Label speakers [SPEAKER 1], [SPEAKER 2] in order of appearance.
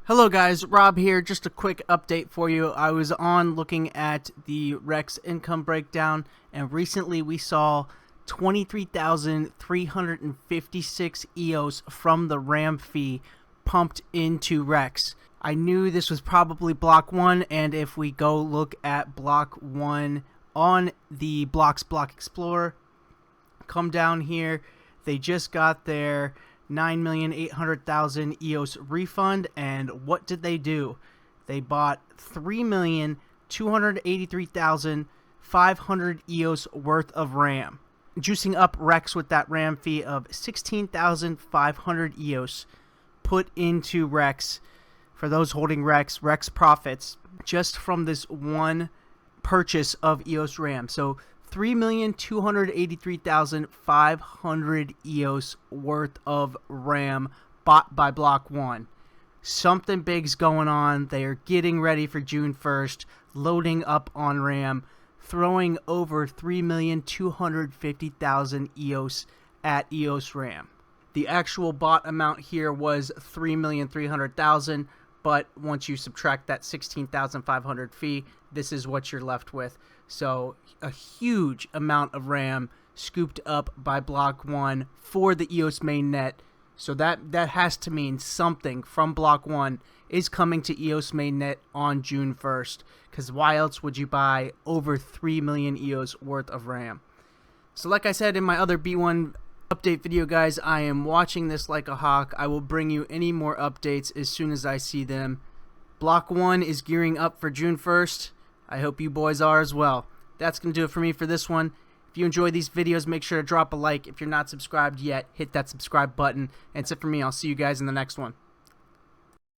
[SPEAKER 1] Hello guys, Rob here. Just a quick update for you. I was on looking at the Rex income breakdown, and recently we saw 23,356 EOS from the RAM fee pumped into Rex. I knew this was probably block 1, and if we go look at block 1 on the Block Explorer, come down here, they just got their 9,800,000 EOS refund, and what did they do? They bought 3,283,500 EOS worth of RAM, juicing up Rex with that RAM fee of 16,500 EOS put into Rex. For those holding Rex profits just from this one purchase of EOS RAM. So 3,283,500 EOS worth of RAM bought by Block 1. Something big's going on. They are getting ready for June 1st, loading up on RAM, throwing over 3,250,000 EOS at EOS RAM. The actual bought amount here was 3,300,000, but once you subtract that 16,500 fee, this is what you're left with. So a huge amount of RAM scooped up by Block 1 for the EOS mainnet. So that has to mean something from Block 1 is coming to EOS mainnet on June 1st. Because why else would you buy over 3 million EOS worth of RAM? So like I said in my other B1 update video, guys, I am watching this like a hawk. I will bring you any more updates as soon as I see them. Block 1 is gearing up for June 1st. I hope you boys are as well. That's going to do it for me for this one. If you enjoy these videos, make sure to drop a like. If you're not subscribed yet, hit that subscribe button. And that's it for me. I'll see you guys in the next one.